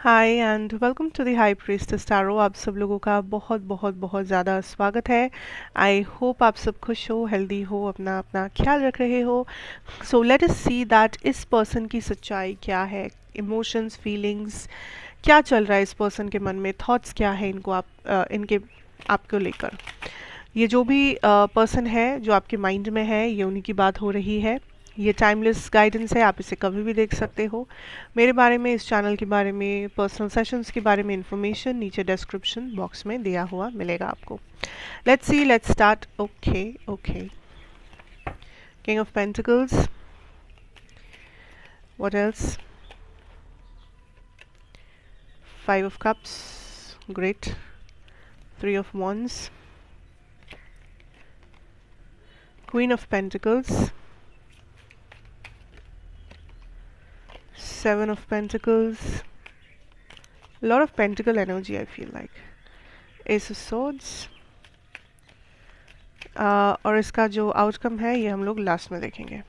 Hi and welcome to the high priestess tarot. आप सब लोगों का बहुत बहुत बहुत ज़्यादा स्वागत है। आई होप आप सब खुश हो, हेल्दी हो, अपना अपना ख्याल रख रहे हो। So let us see that इस पर्सन की सच्चाई क्या है, इमोशंस, फीलिंग्स क्या चल रहा है इस पर्सन के मन में, थॉट्स क्या है इनको इनके आपको लेकर। ये जो भी पर्सन है जो आपके माइंड में है, ये उन्हीं की बात हो रही है। ये टाइमलेस गाइडेंस है, आप इसे कभी भी देख सकते हो। मेरे बारे में, इस चैनल के बारे में, पर्सनल सेशंस के बारे में इंफॉर्मेशन नीचे डिस्क्रिप्शन बॉक्स में दिया हुआ मिलेगा आपको। Let's see, let's start. Okay okay, king of pentacles, what else, five of cups, great, three of wands, queen of pentacles, seven of pentacles, a lot of pentacle energy I feel like, ace of swords, और इसका जो outcome है ये हम लोग last में देखेंगे।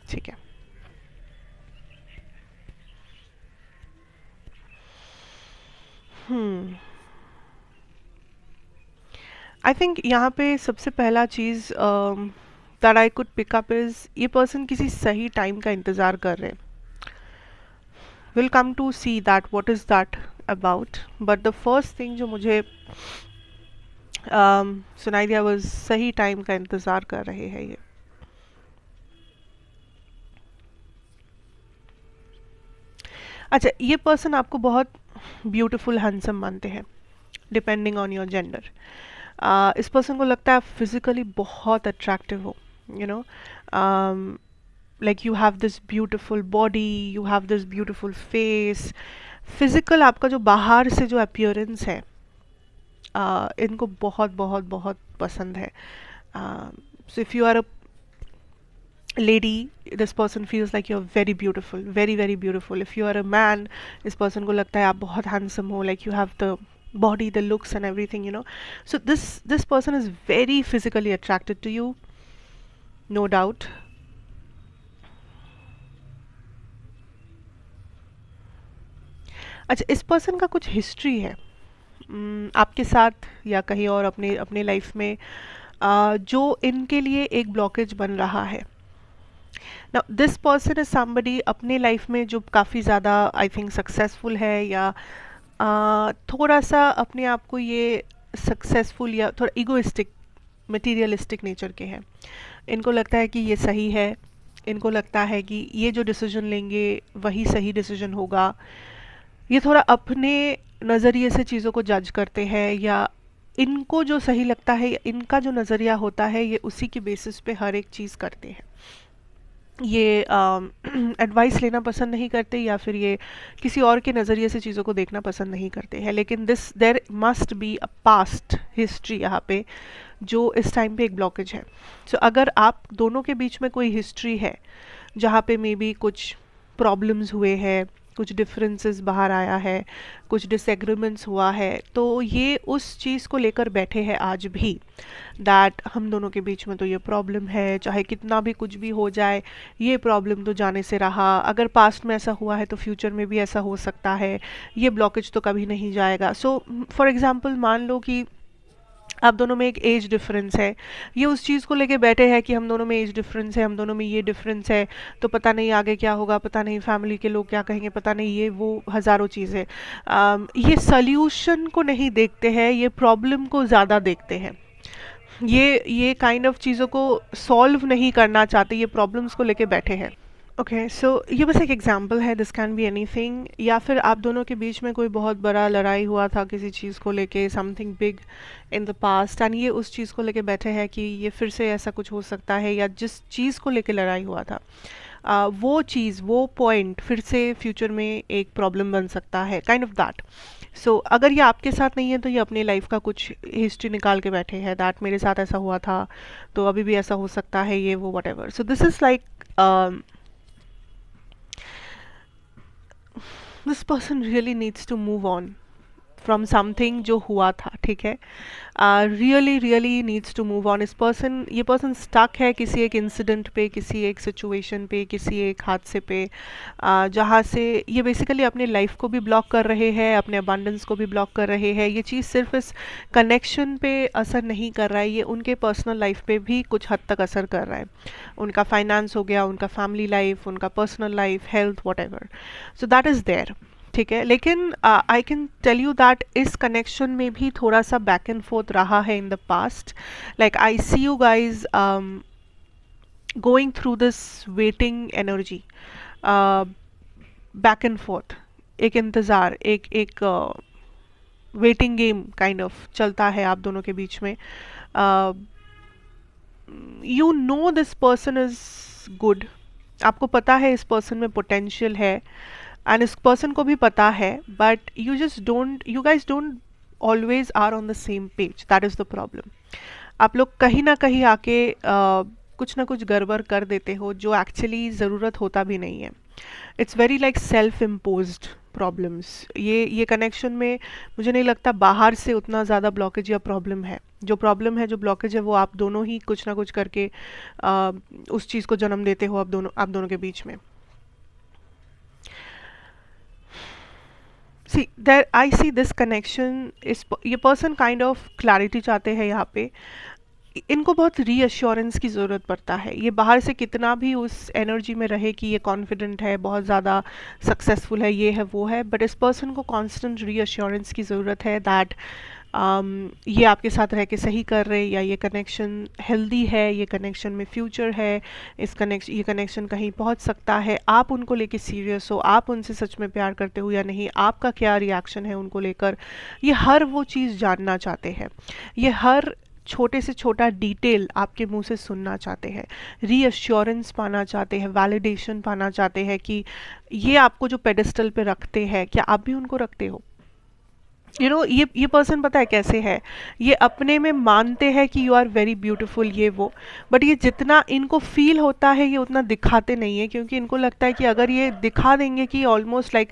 ठीक है, आई थिंक यहाँ पे सबसे पहला चीज़ that I could pick up is, ये पर्सन किसी सही टाइम का इंतज़ार कर रहे हैं। Will come to see that what is that about, but the first thing जो मुझे सुनाई दिया वो सही टाइम का इंतज़ार कर रहे हैं ये। अच्छा, ये पर्सन आपको बहुत ब्यूटीफुल हैंडसम मानते हैं, डिपेंडिंग ऑन योर जेंडर। इस पर्सन को लगता है आप फिजिकली बहुत अट्रैक्टिव हो, you know, like you have this beautiful body, you have this beautiful face. Physical आपका जो बाहर से जो अपीयरेंस है, इनको बहुत बहुत बहुत पसंद है। So if you are a lady, this person feels like you're very beautiful, very very beautiful. If you are a man, इस person को लगता है आप बहुत handsome हो, like you have the body, the looks and everything, you know. So this person is very physically attracted to you, no doubt. अच्छा, इस person का कुछ history है आपके साथ या कहीं और अपने अपने लाइफ में, जो इनके लिए एक ब्लॉकेज बन रहा है। Now this person is somebody अपने लाइफ में जो काफ़ी ज़्यादा आई थिंक सक्सेसफुल है, या थोड़ा सा अपने आप को ये सक्सेसफुल या थोड़ा इगोइस्टिक, मटीरियलिस्टिक नेचर के हैं। इनको लगता है कि ये सही है, इनको लगता है कि ये जो डिसीजन लेंगे वही सही डिसीजन होगा। ये थोड़ा अपने नज़रिए से चीज़ों को जज करते हैं, या इनको जो सही लगता है, इनका जो नज़रिया होता है, ये उसी के बेसिस पे हर एक चीज़ करते हैं। ये एडवाइस लेना पसंद नहीं करते, या फिर ये किसी और के नज़रिए से चीज़ों को देखना पसंद नहीं करते हैं। लेकिन there must be a past history यहाँ पे, जो इस टाइम पे एक ब्लॉकेज है। सो अगर आप दोनों के बीच में कोई हिस्ट्री है जहाँ पे मे बी कुछ प्रॉब्लम्स हुए हैं, कुछ डिफरेंसेस बाहर आया है, कुछ डिसएग्रीमेंट्स हुआ है, तो ये उस चीज़ को लेकर बैठे हैं आज भी, दैट हम दोनों के बीच में तो ये प्रॉब्लम है, चाहे कितना भी कुछ भी हो जाए, ये प्रॉब्लम तो जाने से रहा। अगर पास्ट में ऐसा हुआ है तो फ्यूचर में भी ऐसा हो सकता है, ये ब्लॉकेज तो कभी नहीं जाएगा। सो फॉर एग्जाम्पल मान लो कि आप दोनों में एक एज डिफरेंस है, ये उस चीज़ को लेके बैठे हैं कि हम दोनों में एज डिफरेंस है, हम दोनों में ये डिफरेंस है, तो पता नहीं आगे क्या होगा, पता नहीं फैमिली के लोग क्या कहेंगे, पता नहीं ये वो हज़ारों चीज़ें। ये सल्यूशन को नहीं देखते हैं, ये प्रॉब्लम को ज़्यादा देखते हैं। ये काइंड ऑफ चीज़ों को सॉल्व नहीं करना चाहते, ये प्रॉब्लम्स को लेके बैठे हैं। ओके, सो ये बस एक एग्जांपल है, दिस कैन बी एनीथिंग। या फिर आप दोनों के बीच में कोई बहुत बड़ा लड़ाई हुआ था किसी चीज़ को लेके, something big in the past, and ये उस चीज़ को लेके बैठे हैं कि ये फिर से ऐसा कुछ हो सकता है, या जिस चीज़ को लेके लड़ाई हुआ था वो चीज़, वो पॉइंट फिर से फ्यूचर में एक प्रॉब्लम बन सकता है, काइंड ऑफ दैट। सो अगर ये आपके साथ नहीं है तो ये अपनी लाइफ का कुछ हिस्ट्री निकाल के बैठे हैं, दैट मेरे साथ ऐसा हुआ था तो अभी भी ऐसा हो सकता है, ये वो whatever. So this is like this person really needs to move on from something जो हुआ था, ठीक है। Really really needs to move on. ये पर्सन स्टक है किसी एक इंसिडेंट पे, किसी एक सिचुएशन पे, किसी एक हादसे पे, जहाँ से ये बेसिकली अपने लाइफ को भी ब्लॉक कर रहे हैं, अपने अबंडेंस को भी ब्लॉक कर रहे हैं। ये चीज़ सिर्फ इस कनेक्शन पे असर नहीं कर रहा है, ये उनके पर्सनल लाइफ पे भी कुछ हद तक असर कर रहा है। उनका फाइनेंस हो गया, उनका फैमिली लाइफ, उनका personal life, health, whatever. So that is there, ठीक है। लेकिन I can tell you that इस कनेक्शन में भी थोड़ा सा बैक एंड फोर्थ रहा है in the past. Like I see you guys going through this waiting energy, back and forth, एक इंतज़ार, एक वेटिंग गेम काइंड ऑफ चलता है आप दोनों के बीच में। You know this person is good, आपको पता है इस पर्सन में पोटेंशियल है, एंड इस पर्सन को भी पता है, but you guys don't always are on the same page. That is the problem. आप लोग कहीं ना कहीं आके कुछ ना कुछ गड़बड़ कर देते हो जो एक्चुअली ज़रूरत होता भी नहीं है। It's very like self imposed problems. ये कनेक्शन में मुझे नहीं लगता बाहर से उतना ज़्यादा ब्लॉकेज या प्रॉब्लम है। जो ब्लॉकेज है वो आप दोनों ही कुछ ना कुछ करके उस चीज़ को जन्म देते हो आप दोनों के बीच में। I see this connection is, ये पर्सन काइंड ऑफ क्लैरिटी चाहते हैं यहाँ पे। इनको बहुत रीअश्योरेंस की ज़रूरत पड़ता है। ये बाहर से कितना भी उस एनर्जी में रहे कि ये कॉन्फिडेंट है, बहुत ज़्यादा सक्सेसफुल है, ये है वो है, बट इस पर्सन को कांस्टेंट रीअश्योरेंस की ज़रूरत है दैट ये आपके साथ रह के सही कर रहे, या ये कनेक्शन हेल्दी है, ये कनेक्शन में फ्यूचर है, ये कनेक्शन कहीं पहुंच सकता है। आप उनको लेके सीरियस हो, आप उनसे सच में प्यार करते हो या नहीं, आपका क्या रिएक्शन है उनको लेकर, ये हर वो चीज़ जानना चाहते हैं। ये हर छोटे से छोटा डिटेल आपके मुंह से सुनना चाहते हैं, रीअश्योरेंस पाना चाहते हैं, वैलिडेशन पाना चाहते हैं कि ये आपको जो पेडिस्टल पे रखते हैं, क्या आप भी उनको रखते हो। ये पर्सन पता है कैसे है, ये अपने में मानते हैं कि यू आर वेरी ब्यूटीफुल, ये वो, बट ये जितना इनको फील होता है ये उतना दिखाते नहीं है, क्योंकि इनको लगता है कि अगर ये दिखा देंगे कि ऑलमोस्ट लाइक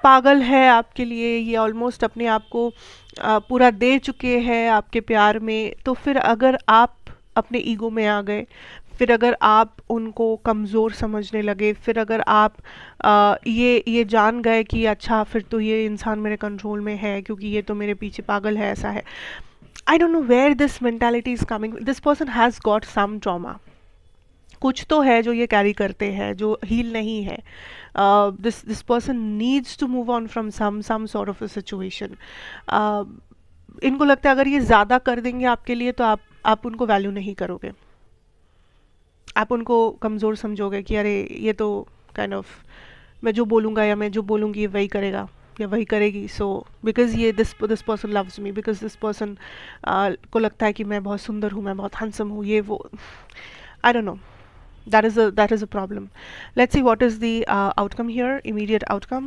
पागल है आपके लिए, ये ऑलमोस्ट अपने आप को पूरा दे चुके हैं आपके प्यार में, तो फिर अगर आप अपने ईगो में आ गए, फिर अगर आप उनको कमज़ोर समझने लगे, फिर अगर आप ये जान गए कि अच्छा फिर तो ये इंसान मेरे कंट्रोल में है क्योंकि ये तो मेरे पीछे पागल है, ऐसा है। I don't know where this mentality is coming. This person has got some trauma, कुछ तो है जो ये कैरी करते हैं जो हील नहीं है। This person needs to move on from some sort of a situation. इनको लगता है अगर ये ज़्यादा कर देंगे आपके लिए तो आप उनको वैल्यू नहीं करोगे, आप उनको कमज़ोर समझोगे कि अरे ये तो काइंड ऑफ मैं जो बोलूँगा या मैं जो बोलूँगी वही करेगा या वही करेगी। सो बिकॉज ये this person loves me, because this person को लगता है कि मैं बहुत सुंदर हूँ, मैं बहुत हैंडसम हूँ, ये वो, आई don't no. That is a problem. Let's see what is the outcome here. Immediate outcome.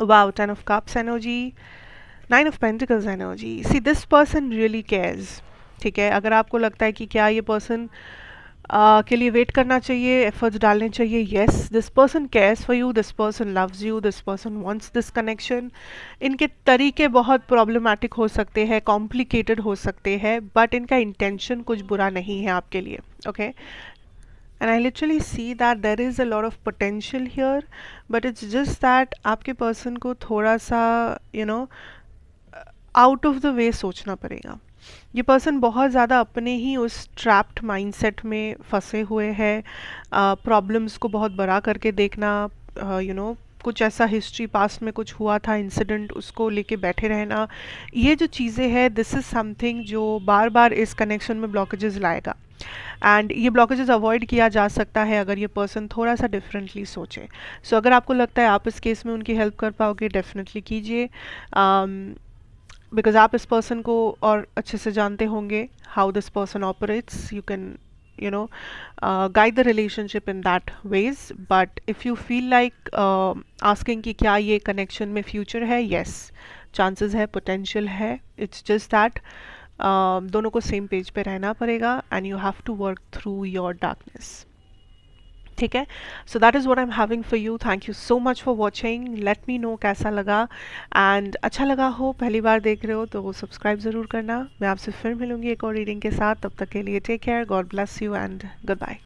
Wow, 10 of Cups energy, 9 of Pentacles energy. See, this person really cares. ठीक है, अगर आपको लगता है कि क्या ये पर्सन के लिए वेट करना चाहिए, एफर्ट्स डालने चाहिए, yes, this person cares for you, this person loves you, this person wants this connection. इनके तरीके बहुत प्रॉब्लमैटिक हो सकते हैं, कॉम्प्लिकेटेड हो सकते हैं, बट इनका इंटेंशन कुछ बुरा नहीं है आपके लिए, okay. And I literally see that there is a lot of potential here, but it's just that आपके person को थोड़ा सा out of the way सोचना पड़ेगा। ये पर्सन बहुत ज़्यादा अपने ही उस ट्रैप्ड माइंडसेट में फंसे हुए हैं, प्रॉब्लम्स को बहुत बड़ा करके देखना, कुछ ऐसा हिस्ट्री पास्ट में कुछ हुआ था इंसिडेंट, उसको लेके बैठे रहना, ये जो चीज़ें हैं, दिस इज़ समथिंग जो बार बार इस कनेक्शन में ब्लॉकेजेस लाएगा। एंड ये ब्लॉकेजेस अवॉइड किया जा सकता है अगर ये पर्सन थोड़ा सा डिफरेंटली सोचे। सो अगर आपको लगता है आप इस केस में उनकी हेल्प कर पाओगे, डेफिनेटली कीजिए, बिकॉज आप इस पर्सन को और अच्छे से जानते होंगे, how this person operates, you can guide the relationship in that ways. But if you feel like asking कि क्या ये connection में future है, yes, chances है, potential है, it's just that दोनों को same page पे रहना पड़ेगा and you have to work through your darkness. ठीक है। सो that is what I am having for you. Thank you so much for watching. Let me know कैसा लगा, एंड अच्छा लगा हो, पहली बार देख रहे हो तो सब्सक्राइब ज़रूर करना। मैं आपसे फिर मिलूंगी एक और रीडिंग के साथ। तब तक के लिए take care, god bless you and good bye.